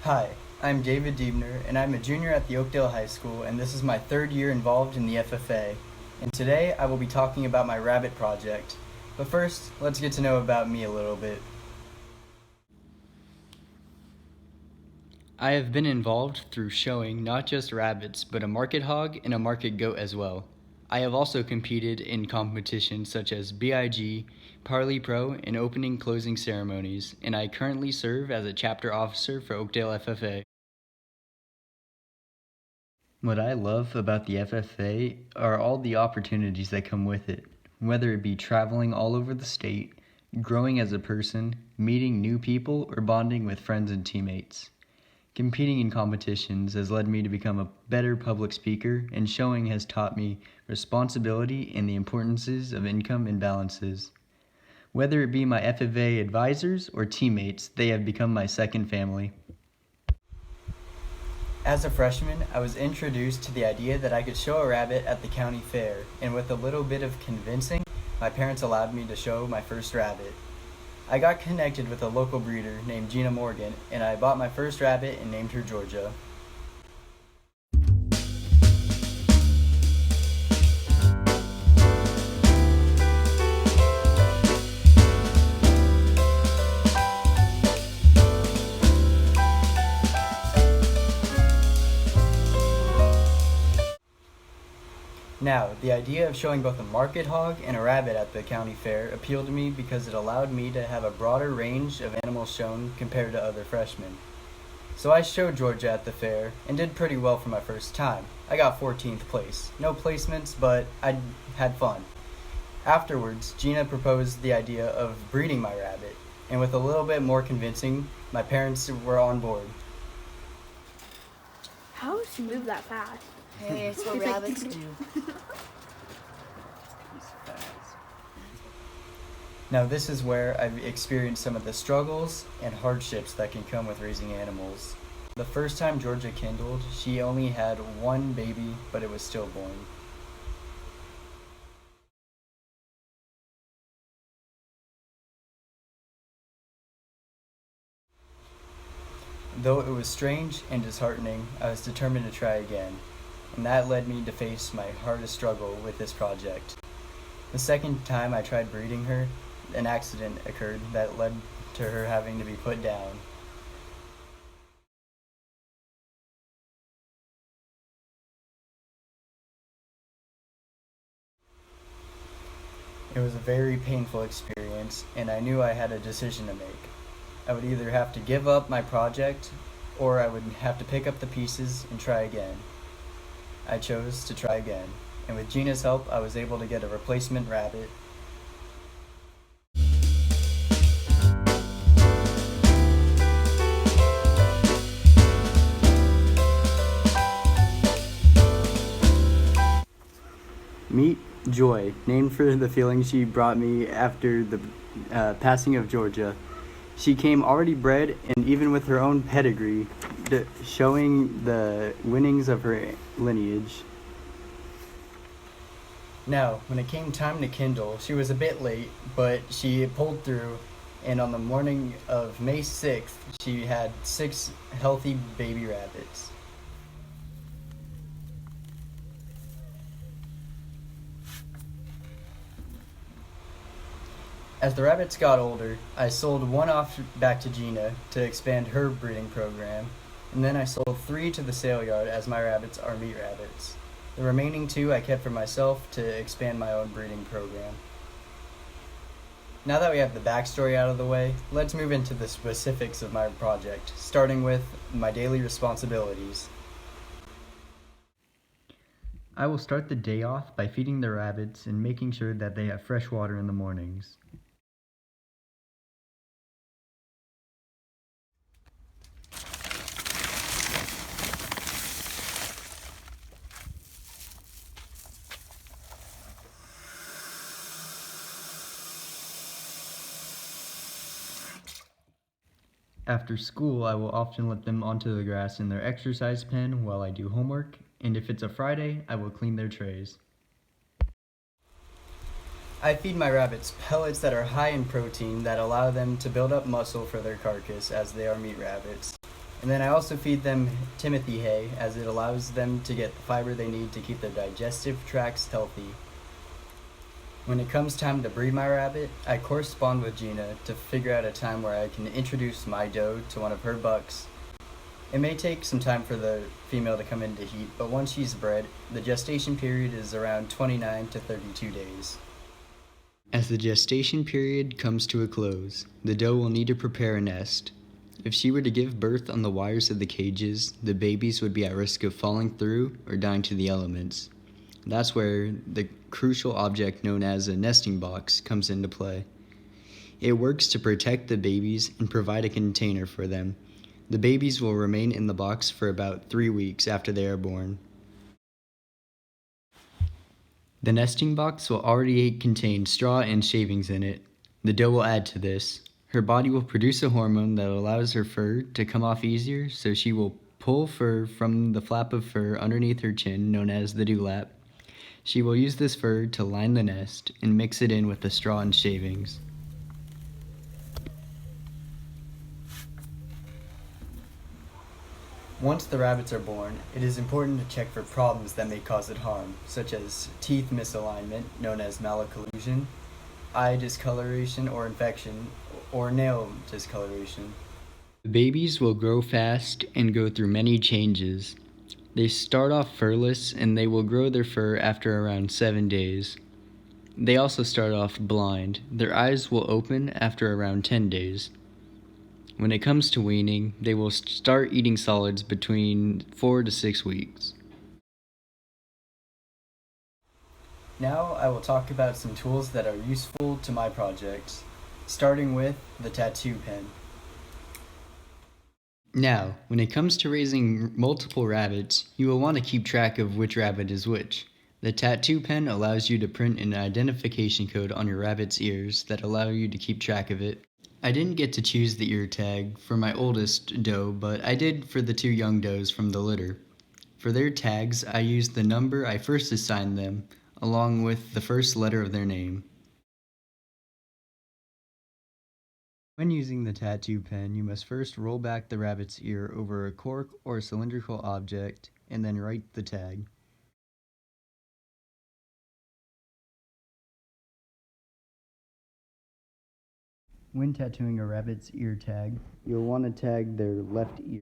Hi, I'm David Diebner, and I'm a junior at the Oakdale High School, and this is my third year involved in the FFA. And today I will be talking about my rabbit project. But first, let's get to know about me a little bit. I have been involved through showing not just rabbits, but a market hog and a market goat as well. I have also competed in competitions such as BIG, Parley Pro, and opening closing ceremonies, and I currently serve as a chapter officer for Oakdale FFA. What I love about the FFA are all the opportunities that come with it, whether it be traveling all over the state, growing as a person, meeting new people, or bonding with friends and teammates. Competing in competitions has led me to become a better public speaker, and showing has taught me responsibility and the importances of income and balances. Whether it be my FFA advisors or teammates, they have become my second family. As a freshman, I was introduced to the idea that I could show a rabbit at the county fair, and with a little bit of convincing, my parents allowed me to show my first rabbit. I got connected with a local breeder named Gina Morgan, and I bought my first rabbit and named her Georgia. Now, the idea of showing both a market hog and a rabbit at the county fair appealed to me because it allowed me to have a broader range of animals shown compared to other freshmen. So I showed Georgia at the fair and did pretty well for my first time. I got 14th place. No placements, but I had fun. Afterwards, Gina proposed the idea of breeding my rabbit, and with a little bit more convincing, my parents were on board. How does she move that fast? Hey, it's what rabbits do. Now this is where I've experienced some of the struggles and hardships that can come with raising animals. The first time Georgia kindled, she only had one baby, but it was stillborn. Though it was strange and disheartening, I was determined to try again, and that led me to face my hardest struggle with this project. The second time I tried breeding her, an accident occurred that led to her having to be put down. It was a very painful experience, and I knew I had a decision to make. I would either have to give up my project, or I would have to pick up the pieces and try again. I chose to try again, and with Gina's help, I was able to get a replacement rabbit. Meet Joy, named for the feeling she brought me after the passing of Georgia. She came already bred, and even with her own pedigree, showing the winnings of her lineage. Now, when it came time to kindle, she was a bit late, but she pulled through, and on the morning of May 6th, she had 6 healthy baby rabbits. As the rabbits got older, I sold one off back to Gina to expand her breeding program, and then I sold 3 to the sale yard as my rabbits are meat rabbits. The remaining 2 I kept for myself to expand my own breeding program. Now that we have the backstory out of the way, let's move into the specifics of my project, starting with my daily responsibilities. I will start the day off by feeding the rabbits and making sure that they have fresh water in the mornings. After school, I will often let them onto the grass in their exercise pen while I do homework, and if it's a Friday, I will clean their trays. I feed my rabbits pellets that are high in protein that allow them to build up muscle for their carcass as they are meat rabbits. And then I also feed them Timothy hay, as it allows them to get the fiber they need to keep their digestive tracts healthy. When it comes time to breed my rabbit, I correspond with Gina to figure out a time where I can introduce my doe to one of her bucks. It may take some time for the female to come into heat, but once she's bred, the gestation period is around 29 to 32 days. As the gestation period comes to a close, the doe will need to prepare a nest. If she were to give birth on the wires of the cages, the babies would be at risk of falling through or dying to the elements. That's where the crucial object known as a nesting box comes into play. It works to protect the babies and provide a container for them. The babies will remain in the box for about 3 weeks after they are born. The nesting box will already contain straw and shavings in it. The doe will add to this. Her body will produce a hormone that allows her fur to come off easier, so she will pull fur from the flap of fur underneath her chin, known as the dewlap. She will use this fur to line the nest and mix it in with the straw and shavings. Once the rabbits are born, it is important to check for problems that may cause it harm, such as teeth misalignment, known as malocclusion, eye discoloration or infection, or nail discoloration. The babies will grow fast and go through many changes. They start off furless and they will grow their fur after around 7 days. They also start off blind. Their eyes will open after around 10 days. When it comes to weaning, they will start eating solids between 4 to 6 weeks. Now I will talk about some tools that are useful to my projects, starting with the tattoo pen. Now, when it comes to raising multiple rabbits, you will want to keep track of which rabbit is which. The tattoo pen allows you to print an identification code on your rabbit's ears that allow you to keep track of it. I didn't get to choose the ear tag for my oldest doe, but I did for the 2 young does from the litter. For their tags, I used the number I first assigned them, along with the first letter of their name. When using the tattoo pen, you must first roll back the rabbit's ear over a cork or cylindrical object, and then write the tag. When tattooing a rabbit's ear tag, you'll want to tag their left ear.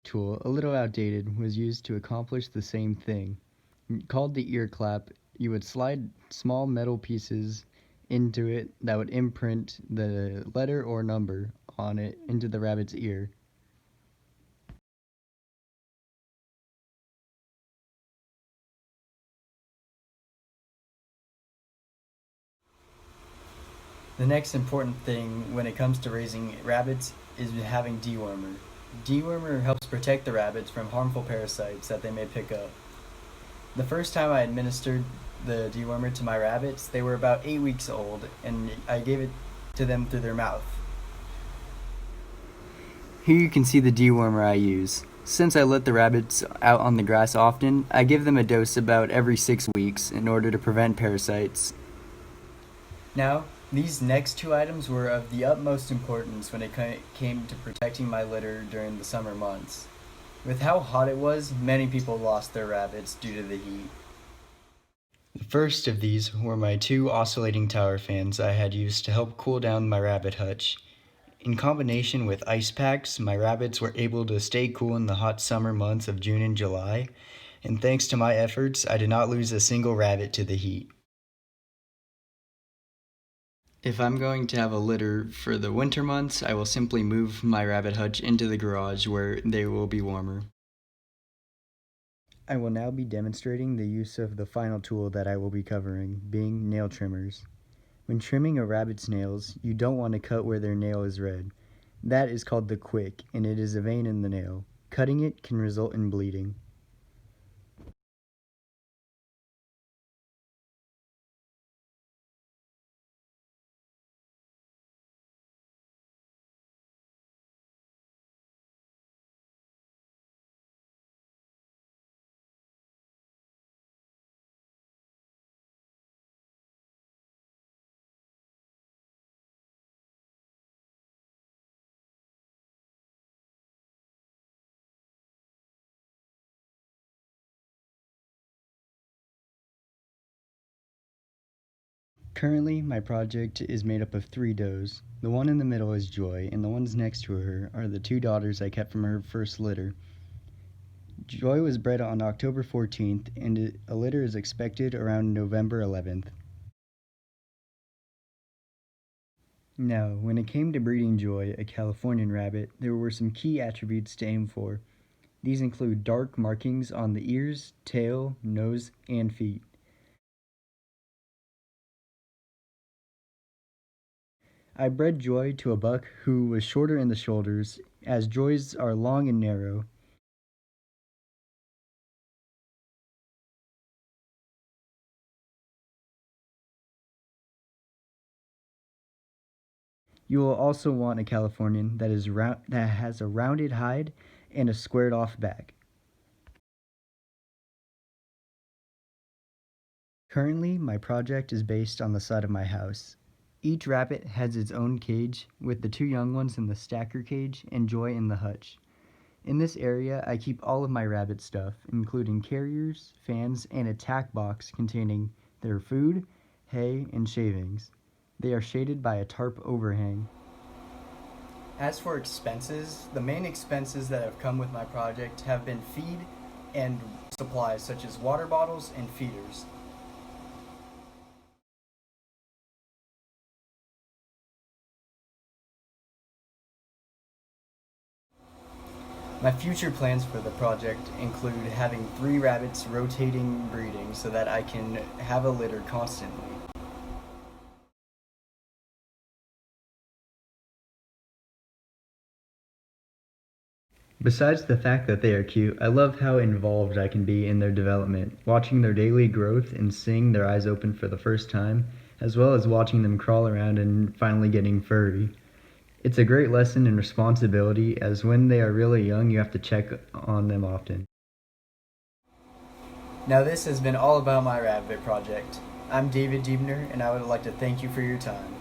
Tool, a little outdated, was used to accomplish the same thing. Called the ear clap, you would slide small metal pieces into it that would imprint the letter or number on it into the rabbit's ear. The next important thing when it comes to raising rabbits is having dewormer. Dewormer helps protect the rabbits from harmful parasites that they may pick up. The first time I administered the dewormer to my rabbits, they were about 8 weeks old, and I gave it to them through their mouth. Here you can see the dewormer I use. Since I let the rabbits out on the grass often, I give them a dose about every 6 weeks in order to prevent parasites. Now, these next 2 items were of the utmost importance when it came to protecting my litter during the summer months. With how hot it was, many people lost their rabbits due to the heat. The first of these were my 2 oscillating tower fans I had used to help cool down my rabbit hutch. In combination with ice packs, my rabbits were able to stay cool in the hot summer months of June and July, and thanks to my efforts, I did not lose a single rabbit to the heat. If I'm going to have a litter for the winter months, I will simply move my rabbit hutch into the garage where they will be warmer. I will now be demonstrating the use of the final tool that I will be covering, being nail trimmers. When trimming a rabbit's nails, you don't want to cut where their nail is red. That is called the quick, and it is a vein in the nail. Cutting it can result in bleeding. Currently, my project is made up of 3 does. The one in the middle is Joy, and the ones next to her are the 2 daughters I kept from her first litter. Joy was bred on October 14th, and a litter is expected around November 11th. Now, when it came to breeding Joy, a Californian rabbit, there were some key attributes to aim for. These include dark markings on the ears, tail, nose, and feet. I bred Joy to a buck who was shorter in the shoulders, as Joys are long and narrow. You will also want a Californian that has a rounded hide and a squared off back. Currently, my project is based on the side of my house. Each rabbit has its own cage, with the 2 young ones in the stacker cage and Joy in the hutch. In this area, I keep all of my rabbit stuff, including carriers, fans, and a tack box containing their food, hay, and shavings. They are shaded by a tarp overhang. As for expenses, the main expenses that have come with my project have been feed and supplies such as water bottles and feeders. My future plans for the project include having 3 rabbits rotating breeding so that I can have a litter constantly. Besides the fact that they are cute, I love how involved I can be in their development, watching their daily growth and seeing their eyes open for the first time, as well as watching them crawl around and finally getting furry. It's a great lesson in responsibility, as when they are really young you have to check on them often. Now this has been all about my rabbit project. I'm David Diebner, and I would like to thank you for your time.